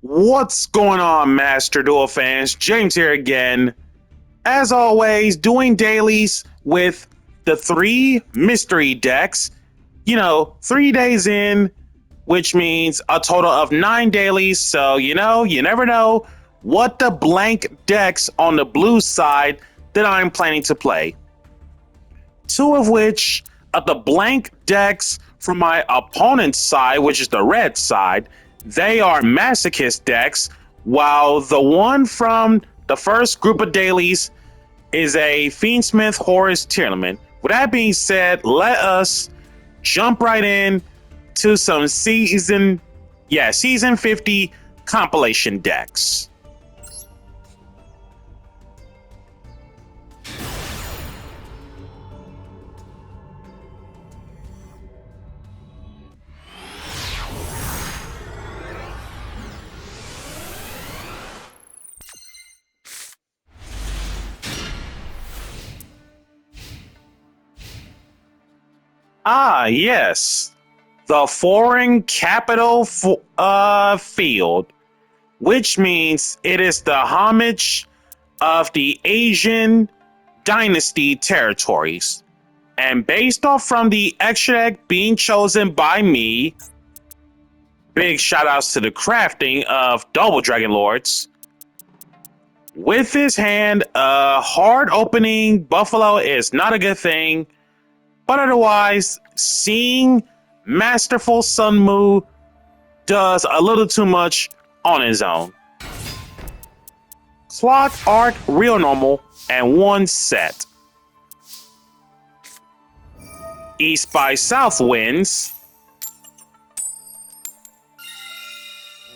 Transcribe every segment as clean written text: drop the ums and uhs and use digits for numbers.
What's going on, Master Duel fans? James here again. As always, doing dailies with the three mystery decks. 3 days in, which means a total of 9 dailies. So, you never know what the blank decks on the blue side that I'm planning to play. Two of which are the blank decks from my opponent's side, which is the red side. They are masochist decks, while the one from the first group of dailies is a Fiendsmith Horus Tearlament. With that being said, let us jump right in to some season 50 compilation decks. Ah, yes. The foreign capital field, which means it is the homage of the Asian dynasty territories. And based off from the extra deck being chosen by me, big shout outs to the crafting of Double Dragon Lords. With his hand, hard opening Buffalo is not a good thing. But otherwise, seeing Masterful Sunmu does a little too much on his own. Clock Arc, real normal, and one set. East by South wins.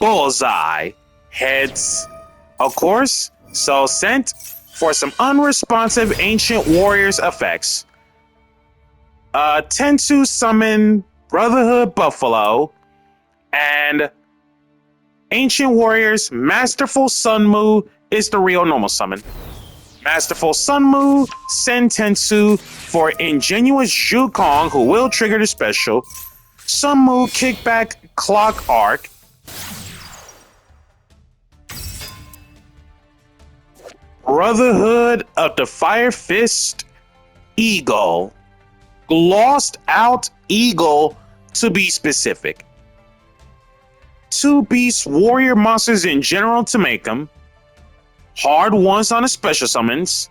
Bullseye. Heads, of course. So sent for some unresponsive Ancient Warriors effects. Tend to summon Brotherhood Buffalo and Ancient Warriors Masterful Sunmu is the real normal summon. Masterful Sunmu, send Tensu for Ingenuous Zhukong, who will trigger the special. Sunmu, kickback, Clock Arc. Brotherhood of the Fire Fist, Eagle. Glossed out Eagle, to be specific. 2 beast warrior monsters in general to make them. Hard ones on the special summons.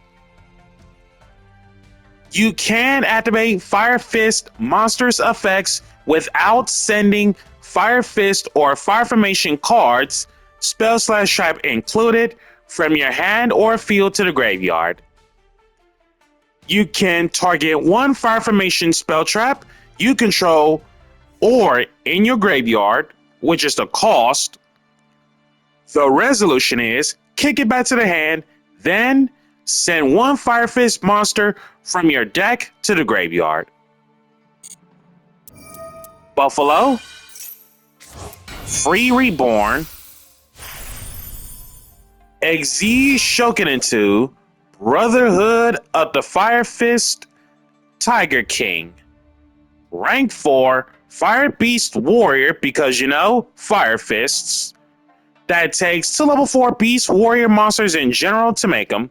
You can activate Fire Fist monsters effects without sending Fire Fist or Fire Formation cards, spell/trap included, from your hand or field to the graveyard. You can target one Fire Formation spell trap you control or in your graveyard, which is the cost. The resolution is kick it back to the hand, then send one Fire Fist monster from your deck to the graveyard. Buffalo, Free Reborn, Exige Shoken into Brotherhood of the Fire Fist, Tiger King. Rank 4, Fire Beast Warrior, because Fire Fists. That takes 2 level 4 Beast Warrior monsters in general to make them.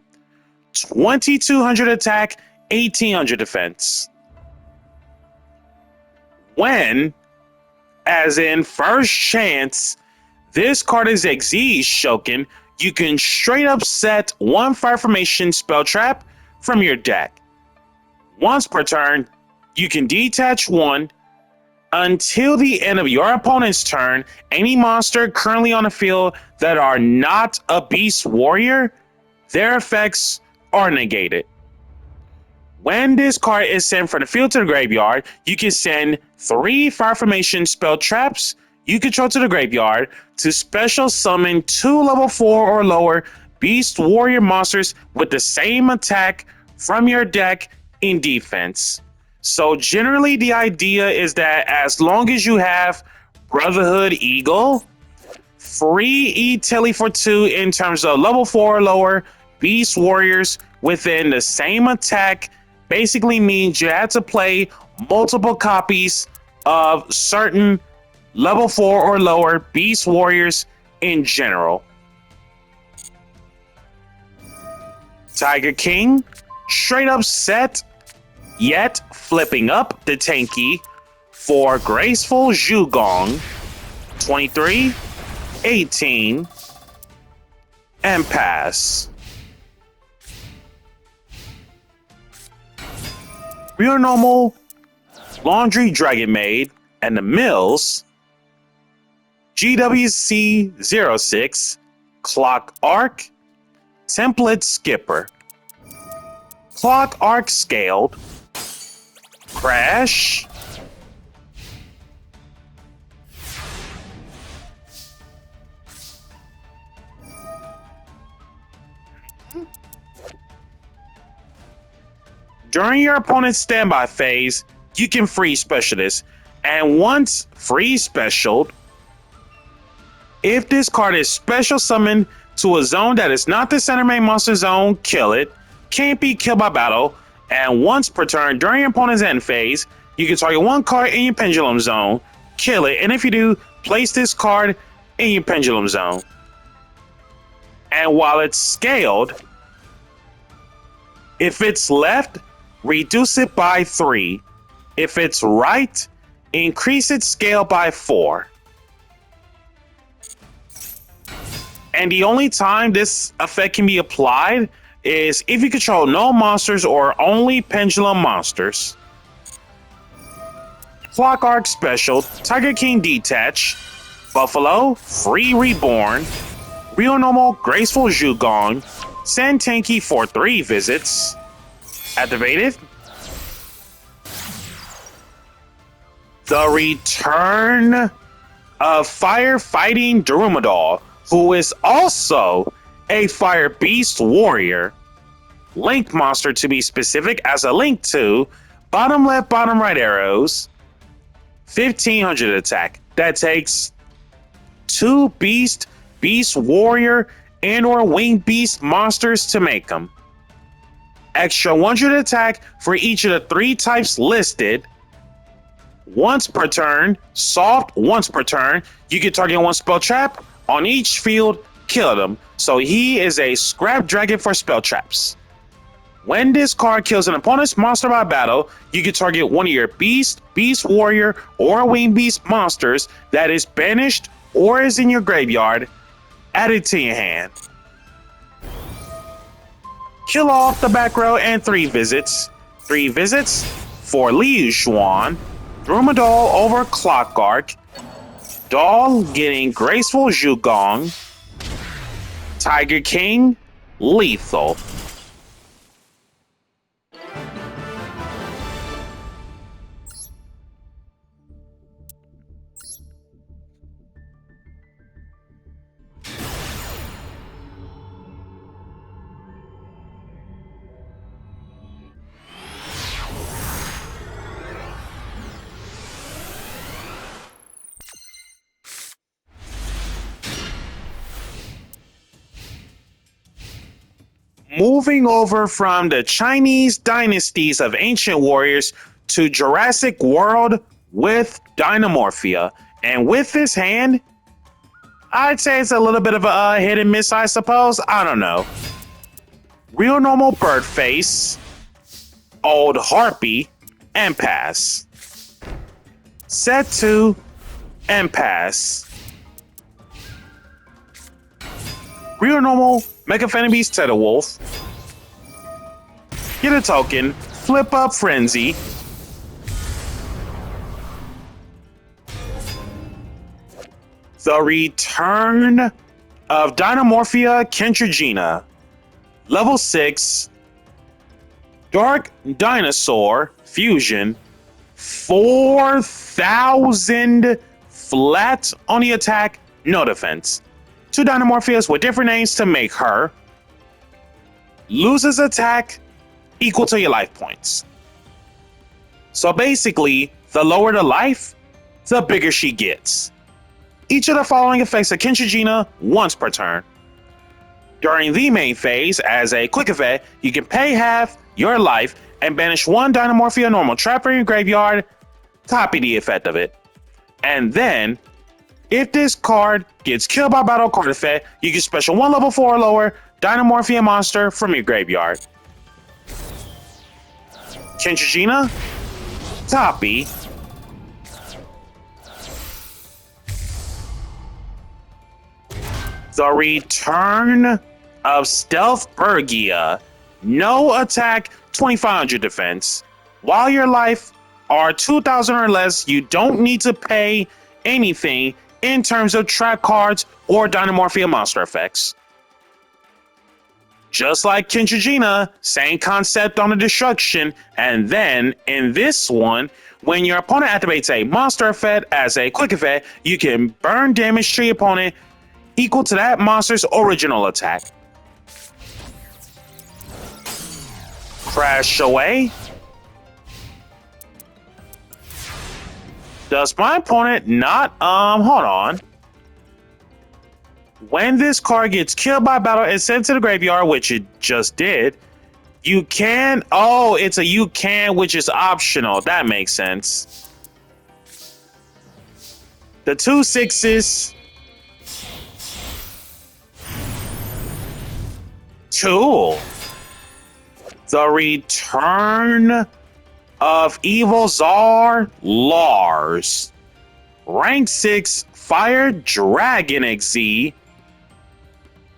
2200 attack, 1800 defense. When, as in first chance, this card is Exige Shoken, you can straight up set one Fire Formation spell trap from your deck. Once per turn, you can detach one. Until the end of your opponent's turn, any monster currently on the field that are not a Beast Warrior, their effects are negated. When this card is sent from the field to the graveyard, you can send 3 Fire Formation spell traps you control to the graveyard to special summon 2 level 4 or lower Beast Warrior monsters with the same attack from your deck in defense. So generally the idea is that as long as you have Brotherhood Eagle, free E-Telly for 2 in terms of level 4 or lower Beast Warriors within the same attack basically means you have to play multiple copies of certain level 4 or lower Beast Warriors in general. Tiger King, straight up set, yet flipping up the Tenki for graceful Zhugong, 23, 18, and pass. Real normal, Laundry Dragon Maid, and the Mills, GWC06, Clock Arc, Template Skipper, Clock Arc Scaled, Crash, during your opponent's standby phase, you can freeze special this, and once freeze specialed, if this card is special summoned to a zone that is not the center main monster zone, kill it. Can't be killed by battle, and once per turn during your opponent's end phase, you can target one card in your pendulum zone, kill it, and if you do, place this card in your pendulum zone. And while it's scaled, if it's left, reduce it by 3. If it's right, increase its scale by 4. And the only time this effect can be applied is if you control no monsters or only pendulum monsters. Clock Arc Special, Tiger King Detach, Buffalo, Free Reborn, Real Normal, Graceful Zhugong, Send Tenki for 3 visits. Activated. The return of Firefighting Dromedar, who is also a Fire Beast Warrior. Link monster to be specific, as a link to bottom left, bottom right arrows. 1500 attack. That takes 2 Beast Warrior, and or Winged Beast monsters to make them. Extra 100 attack for each of the 3 types listed. Once per turn, soft once per turn, you can target 1 spell trap on each field, kill them. So he is a scrap dragon for spell traps. When this card kills an opponent's monster by battle, you can target one of your Beast Warrior, or Winged Beast monsters that is banished or is in your graveyard, add it to your hand. Kill off the back row and 3 visits. 3 visits for Liu Xuan, Dromedar over Clock Arc, Doll getting Graceful Zhugong, Tiger King, Lethal. Moving over from the Chinese dynasties of ancient warriors to Jurassic World with Dinomorphia. And with this hand, I'd say it's a little bit of a hit and miss, I suppose. I don't know. Real Normal Bird Face, Old Harpy, and pass. Set 2, and pass. Real Normal Mega Fennebeast Tetherwolf. Get a token. Flip up Frenzy. The return of Dinomorphia Kentrigina. Level 6. Dark Dinosaur Fusion. 4,000 flat on the attack, no defense. 2 Dinomorphias with different names to make her. Loses attack equal to your life points. So basically, the lower the life, the bigger she gets. Each of the following effects of Kentrigina once per turn. During the main phase, as a quick effect, you can pay half your life and banish 1 Dinomorphia normal trap from your graveyard, copy the effect of it. And then, If this card gets killed by battle card effect, you can special 1 level 4 or lower Dinomorphia monster from your graveyard. Kentrigina, copy. The return of Stealth Bergia. No attack, 2500 defense. While your life are 2000 or less, you don't need to pay anything in terms of trap cards or Dinomorphia monster effects. Just like Kentrigina, same concept on the destruction, and then in this one, when your opponent activates a monster effect as a quick effect, you can burn damage to your opponent equal to that monster's original attack. Crash away. Does my opponent not, hold on. When this card gets killed by battle and sent to the graveyard, which it just did, you can, it's a you can, which is optional. That makes sense. The 2 6s. Cool. The return of Evil Czar Lars. Rank 6 Fire Dragon XZ.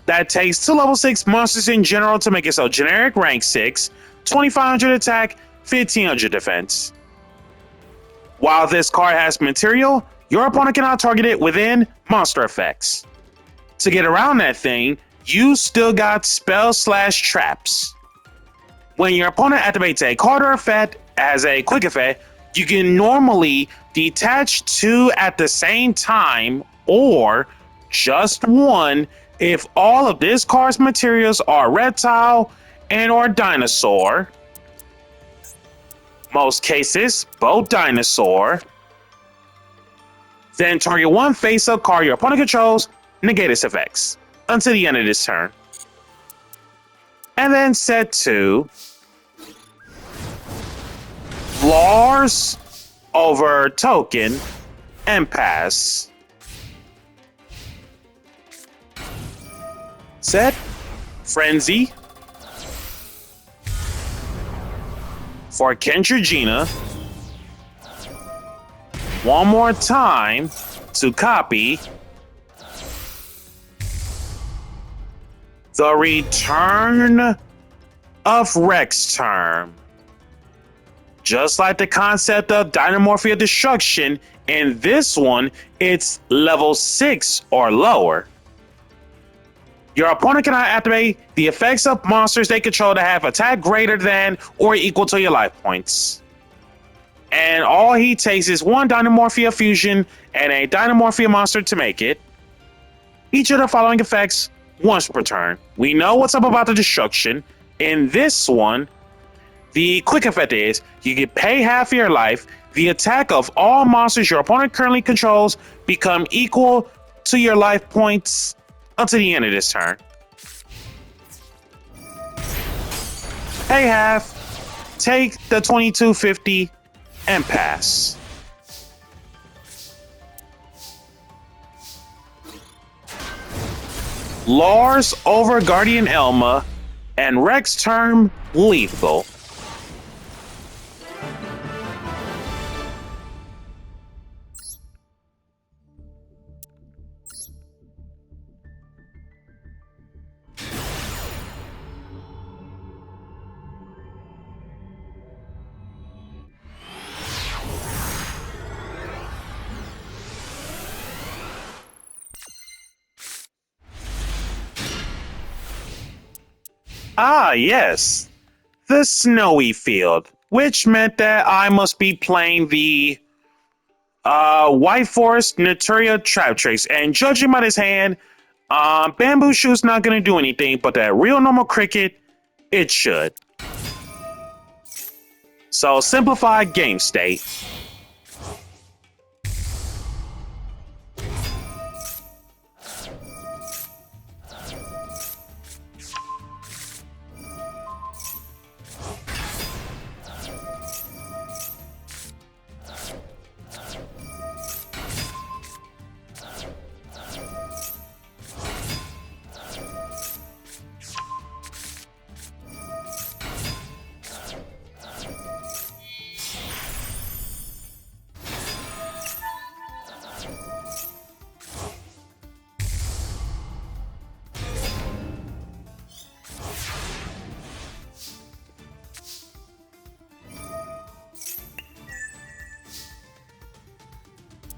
That takes 2 level 6 monsters in general to make it so generic rank 6, 2500 attack, 1500 defense. While this card has material, your opponent cannot target it within monster effects. To get around that thing, you still got spell/traps. When your opponent activates a card or effect as a quick effect, you can normally detach 2 at the same time or just 1 if all of this card's materials are reptile and or dinosaur. Most cases, both dinosaur. Then target 1 face-up card your opponent controls, negate its effects until the end of this turn. And then set 2. Lars over token and pass. Set Frenzy for Kentrigina. One more time to copy. The return of Rex Term. Just like the concept of Dinomorphia Destruction, in this one, it's level 6 or lower. Your opponent cannot activate the effects of monsters they control that have attack greater than or equal to your life points. And all he takes is 1 Dinomorphia fusion and a Dinomorphia monster to make it. Each of the following effects once per turn. We know what's up about the destruction. In this one, the quick effect is you can pay half your life. The attack of all monsters your opponent currently controls become equal to your life points until the end of this turn. Pay half, take the 2250, and pass. Lars over Guardian Elma and Rex Term lethal. Ah, yes. The snowy field, which meant that I must be playing the White Forest Naturia Traptrix, and judging by this hand, Bamboo Shoe's not going to do anything, but that real normal cricket, it should. So, simplified game state.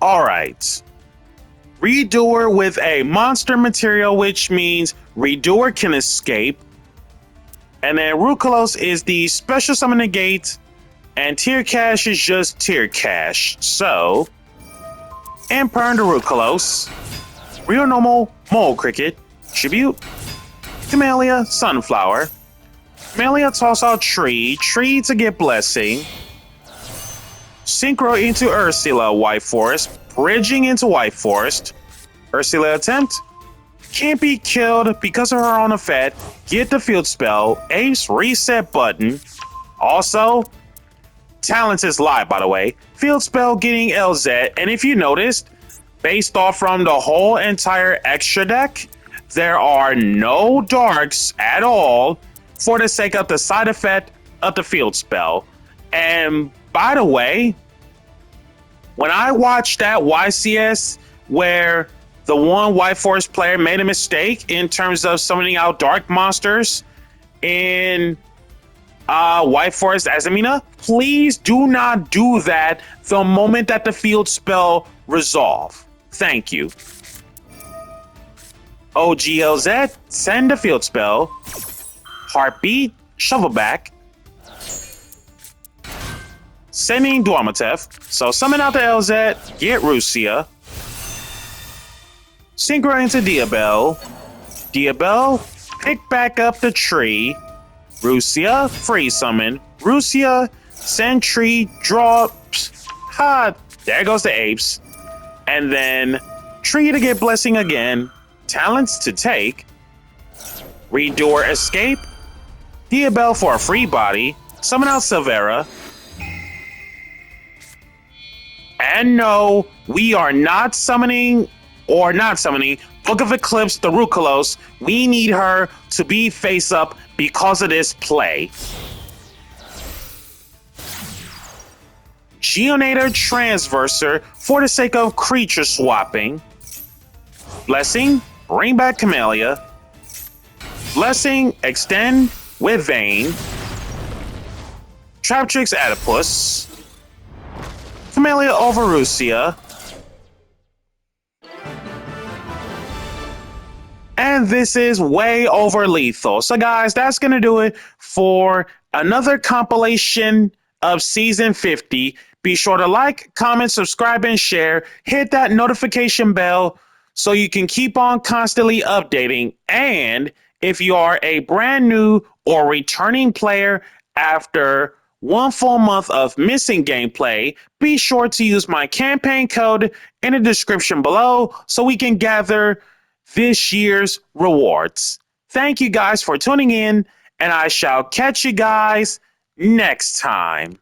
All right. Redoer with a monster material, which means Redoer can escape. And then Rucolos is the special summon negate, and Tier Cash is just Tier Cash. So, Imperm to Rucolos, Real Normal, Mole Cricket, Tribute, Camellia, Sunflower, Camellia toss out Tree to get Blessing, Synchro into Ursula, White Forest, bridging into White Forest, Ursula attempt, can't be killed because of her own effect, get the field spell, Ace reset button. Also, talents is live, by the way, field spell getting LZ, and if you noticed, based off from the whole entire extra deck, there are no darks at all for the sake of the side effect of the field spell. And by the way, when I watched that YCS where the one White Forest player made a mistake in terms of summoning out dark monsters in White Forest Azamina, please do not do that the moment that the field spell resolve. Thank you. OGLZ, send the field spell. Heartbeat, shovel back. Sending Duamatef. So summon out the LZ, get Rusia. Synchro into Diabell. Diabell, pick back up the tree. Rusia, free summon. Rusia, send tree, draw. Ha! There goes the apes. And then tree to get blessing again. Talents to take. Redoer escape. Diabell for a free body. Summon out Silvera. And no, we are not summoning Book of Eclipse the Rucolos. We need her to be face up because of this play. Geonator Transverser for the sake of creature swapping. Blessing, bring back Camellia. Blessing, extend with Vayne. Traptrix Adipus. Camellia over Rusia. And this is way over lethal. So guys, that's going to do it for another compilation of Season 50. Be sure to like, comment, subscribe, and share. Hit that notification bell so you can keep on constantly updating. And if you are a brand new or returning player after one full month of missing gameplay, be sure to use my campaign code in the description below so we can gather this year's rewards. Thank you guys for tuning in, and I shall catch you guys next time.